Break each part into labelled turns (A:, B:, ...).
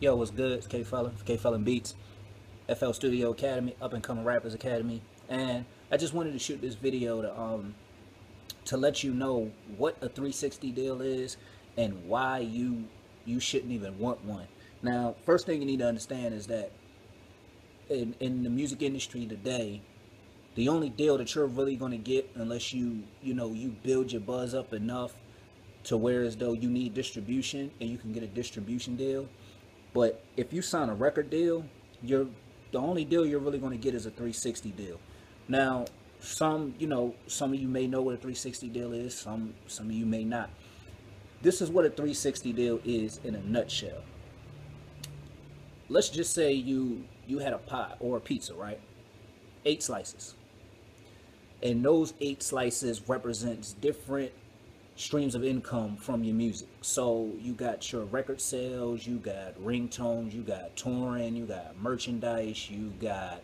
A: Yo, what's good? It's K Fella, K Fella Beats, FL Studio Academy, Up and Coming Rappers Academy, and I just wanted to shoot this video to let you know what a 360 deal is and why you shouldn't even want one. Now, first thing you need to understand is that in the music industry today, the only deal that you're really going to get, unless you build your buzz up enough to where as though you need distribution and you can get a distribution deal. But if you sign a record deal, the only deal you're really going to get is a 360 deal. Now, some of you may know what a 360 deal is, some of you may not. This is what a 360 deal is in a nutshell. Let's just say you had a pie or a pizza, right? 8 slices. And those 8 slices represents different streams of income from your music. So you got your record sales, you got ringtones, you got touring, you got merchandise, you got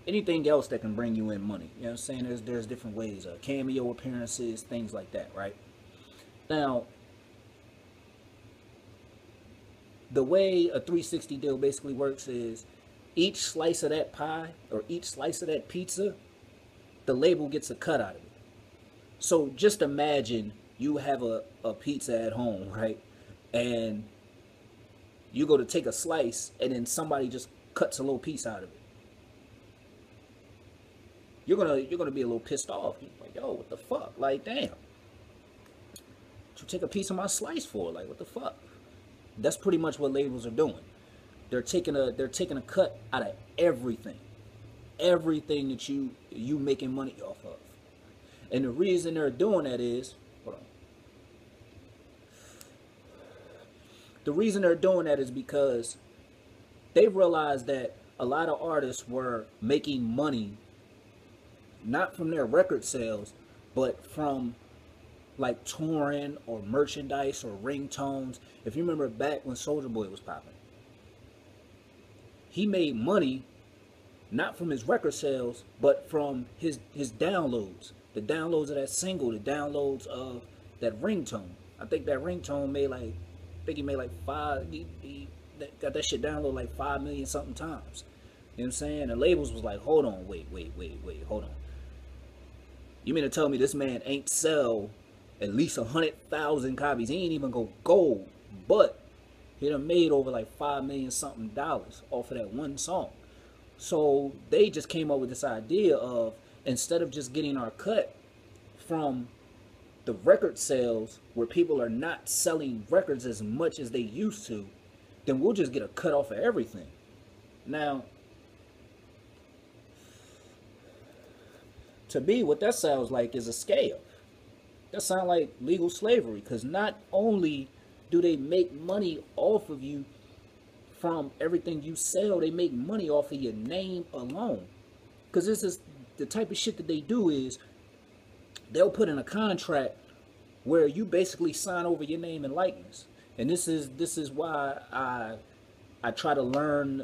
A: anything else that can bring you in money. You know what I'm saying? There's different ways, cameo appearances, things like that, right? Now, the way a 360 deal basically works is each slice of that pie or each slice of that pizza, the label gets a cut out of it. So just imagine you have a pizza at home, right? And you go to take a slice and then somebody just cuts a little piece out of it. You're gonna be a little pissed off. You're like, yo, what the fuck? Like, damn. What you take a piece of my slice for? Like, what the fuck? That's pretty much what labels are doing. They're taking a cut out of everything. Everything that you making money off of. And the reason they're doing that is, hold on. The reason they're doing that is because they realized that a lot of artists were making money not from their record sales, but from like touring or merchandise or ringtones. If you remember back when Soulja Boy was popping, he made money not from his record sales, but from his downloads. The downloads of that single, the downloads of that ringtone. I think that ringtone made he made like he got that shit downloaded like 5 million something times. You know what I'm saying? The labels was like, hold on, wait, hold on. You mean to tell me this man ain't sell at least 100,000 copies? He ain't even go gold, but he done made over like 5 million something dollars off of that one song. So they just came up with this idea of, instead of just getting our cut from the record sales where people are not selling records as much as they used to, then we'll just get a cut off of everything. Now, to me, what that sounds like is a scale. That sounds like legal slavery, because not only do they make money off of you from everything you sell, they make money off of your name alone. Because this is the type of shit that they do is they'll put in a contract where you basically sign over your name and likeness. And this is why I try to learn,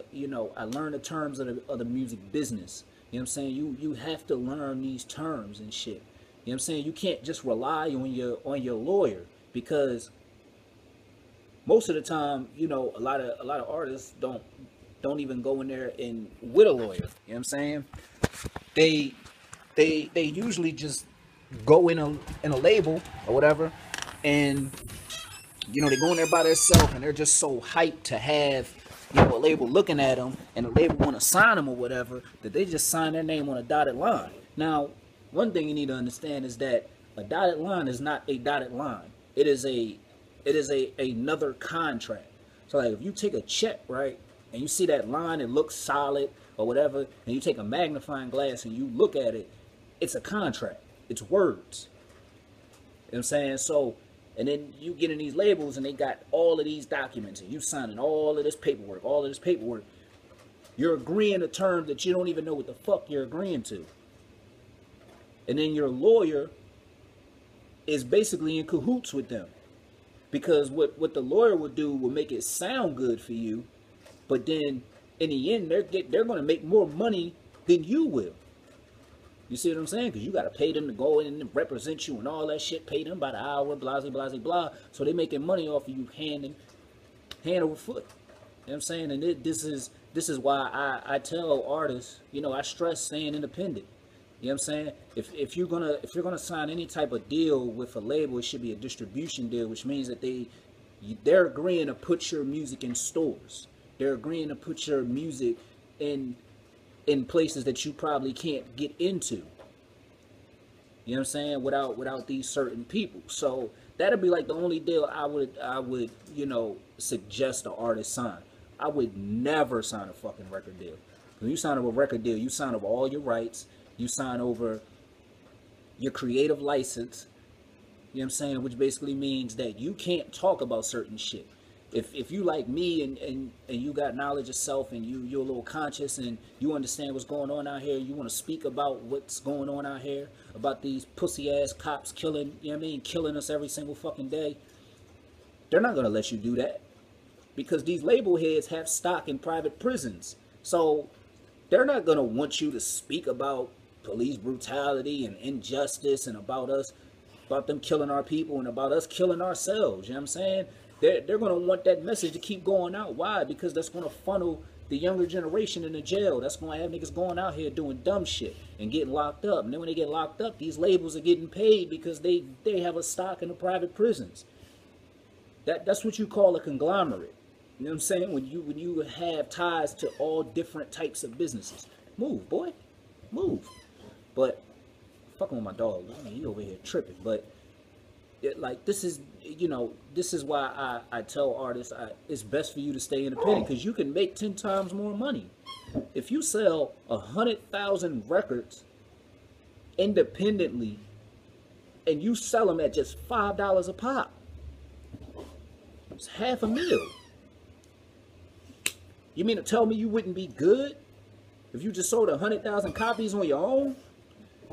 A: I learn the terms of the music business. You know what I'm saying? You have to learn these terms and shit. You know what I'm saying? You can't just rely on your lawyer, because most of the time, a lot of artists don't even go in there and with a lawyer. You know what I'm saying? They usually just go in a label or whatever, and they go in there by themselves, and they're just so hyped to have a label looking at them, and the label want to sign them or whatever, that they just sign their name on a dotted line. Now, one thing you need to understand is that a dotted line is not a dotted line. It is another contract. So like, if you take a check, right, and you see that line, it looks solid or whatever, and you take a magnifying glass and you look at it, it's a contract. It's words. You know what I'm saying? So, and then you get in these labels and they got all of these documents and you signing all of this paperwork, You're agreeing to terms that you don't even know what the fuck you're agreeing to. And then your lawyer is basically in cahoots with them. Because what the lawyer will do will make it sound good for you, but then in the end, they're going to make more money than you will. You see what I'm saying? Because you got to pay them to go in and represent you and all that shit. Pay them by the hour, blah, blah, blah, blah. So they making money off of you hand over foot. You know what I'm saying? And this is why I tell artists, you know, I stress staying independent. You know what I'm saying? If you're gonna sign any type of deal with a label, it should be a distribution deal, which means that they're agreeing to put your music in stores. They're agreeing to put your music in places that you probably can't get into. You know what I'm saying? Without these certain people. So that'd be like the only deal I would, you know, suggest the artist sign. I would never sign a fucking record deal. When you sign over a record deal, you sign over all your rights. You sign over your creative license. You know what I'm saying? Which basically means that you can't talk about certain shit. If you like me and you got knowledge of self and you're a little conscious and you understand what's going on out here, you want to speak about what's going on out here, about these pussy ass cops killing, you know what I mean, killing us every single fucking day, they're not going to let you do that. Because these label heads have stock in private prisons. So they're not going to want you to speak about police brutality and injustice and about them killing our people and about us killing ourselves. You know what I'm saying? They're going to want that message to keep going out. Why? Because that's going to funnel the younger generation into jail. That's going to have niggas going out here doing dumb shit and getting locked up. And then when they get locked up, these labels are getting paid because they have a stock in the private prisons. That's what you call a conglomerate. You know what I'm saying? When you have ties to all different types of businesses. Move, boy. Move. But fucking with my dog. I mean, he over here tripping. But like this is, you know, this is why I tell artists it's best for you to stay independent, because you can make 10 times more money. If you sell 100,000 records independently and you sell them at just $5 a pop, it's $500,000. You mean to tell me you wouldn't be good if you just sold 100,000 copies on your own,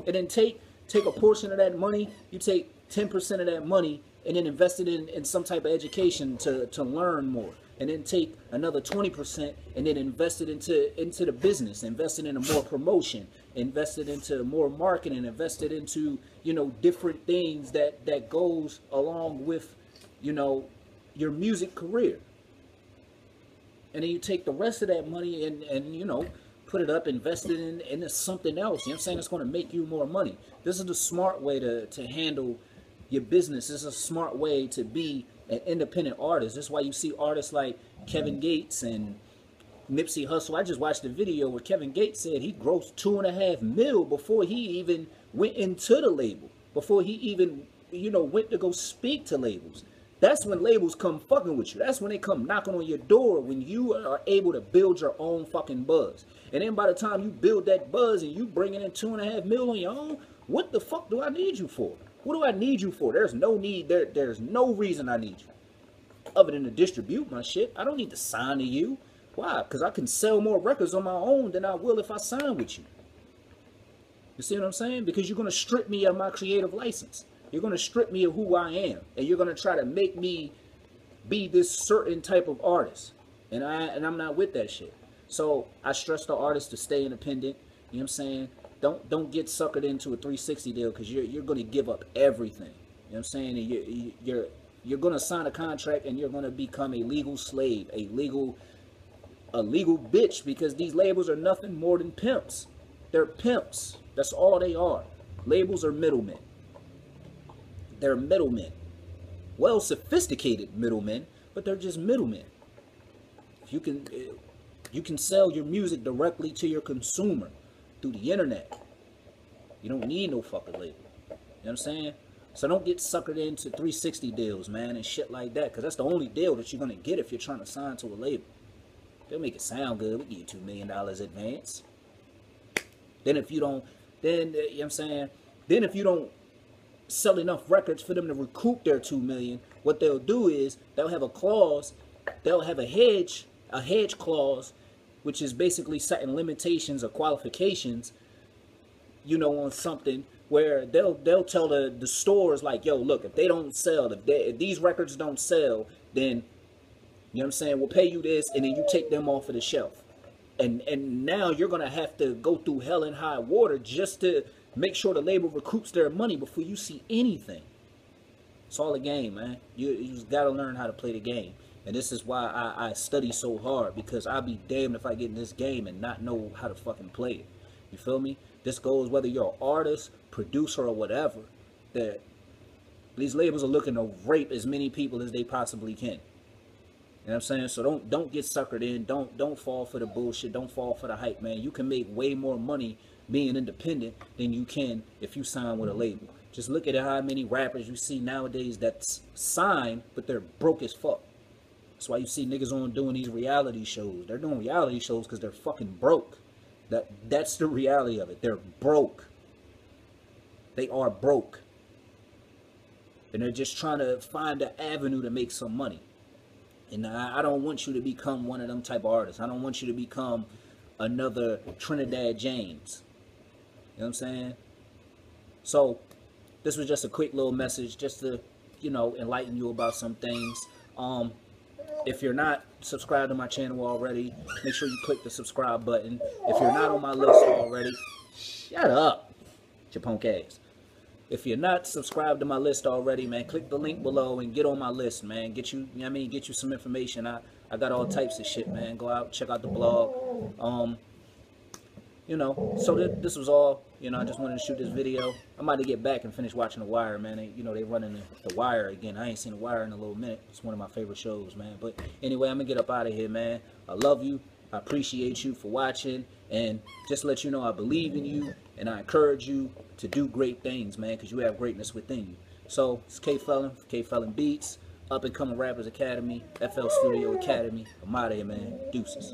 A: and then take a portion of that money, you take 10% of that money and then invest it in some type of education to learn more, and then take another 20% and then invest it into the business, invest it into more promotion, invest it into more marketing, invest it into, you know, different things that goes along with, you know, your music career. And then you take the rest of that money and you know, put it up, invest it into something else. You know what I'm saying? It's going to make you more money. This is the smart way to handle your business. This is a smart way to be an independent artist. That's why you see artists like Kevin Gates and Nipsey Hussle. I just watched a video where Kevin Gates said he grossed $2.5 million before he even went into the label, before he even, you know, went to go speak to labels. That's when labels come fucking with you. That's when they come knocking on your door, when you are able to build your own fucking buzz. And then by the time you build that buzz and you bringing in $2.5 million on your own, what the fuck do I need you for? What do I need you for? There's no need. There's no reason I need you other than to distribute my shit. I don't need to sign to you. Why? Because I can sell more records on my own than I will if I sign with you. You see what I'm saying? Because you're going to strip me of my creative license. You're going to strip me of who I am, and you're going to try to make me be this certain type of artist. And I'm not with that shit. So I stress the artist to stay independent. You know what I'm saying? Don't get suckered into a 360 deal, because you're going to give up everything. You know what I'm saying? And you're going to sign a contract and you're going to become a legal slave, a legal bitch, because these labels are nothing more than pimps. They're pimps. That's all they are. Labels are middlemen. They're middlemen. Well, sophisticated middlemen, but they're just middlemen. If you can sell your music directly to your consumer through the internet. You don't need no fucking label. You know what I'm saying? So don't get suckered into 360 deals, man, and shit like that, because that's the only deal that you're going to get if you're trying to sign to a label. They'll make it sound good. We'll give you $2 million advance. Then if you don't, then, you know what I'm saying? Then if you don't sell enough records for them to recoup their $2 million, what they'll do is they'll have a clause, they'll have a hedge clause, which is basically setting limitations or qualifications, you know, on something, where they'll tell the stores, like, yo, look, if they don't sell, if these records don't sell, then, you know what I'm saying, we'll pay you this, and then you take them off of the shelf. And now you're gonna have to go through hell and high water just to Make sure the label recoups their money before you see anything. It's all a game, man. You just got to learn how to play the game. And this is why I study so hard, because I'll be damned if I get in this game and not know how to fucking play it. You feel me? This goes whether you're an artist, producer, or whatever. That these labels are looking to rape as many people as they possibly can. You know what I'm saying? So don't get suckered in. Don't fall for the bullshit. Don't fall for the hype, man. You can make way more money being independent than you can if you sign with a label. Just look at how many rappers you see nowadays that's signed, but they're broke as fuck. That's why you see niggas on doing these reality shows. They're doing reality shows because they're fucking broke. That's the reality of it. They're broke. They are broke. And they're just trying to find an avenue to make some money. And I don't want you to become one of them type of artists. I don't want you to become another Trinidad James. You know what I'm saying? So, this was just a quick little message just to, you know, enlighten you about some things. If you're not subscribed to my channel already, make sure you click the subscribe button. If you're not on my list already, shut up, your punk ass. If you're not subscribed to my list already, man, click the link below and get on my list, man. Get you, you know what I mean, get you some information. I got all types of shit, man. Go out, check out the blog. You know, so this was all, you know, I just wanted to shoot this video. I'm about to get back and finish watching The Wire, man. You know, they running the Wire again. I ain't seen The Wire in a little minute. It's one of my favorite shows, man. But anyway, I'm going to get up out of here, man. I love you. I appreciate you for watching. And just to let you know, I believe in you. And I encourage you to do great things, man, because you have greatness within you. So, it's K Felon, K Felon Beats, Up and Coming Rappers Academy, FL Studio Academy. I'm out of here, man. Deuces.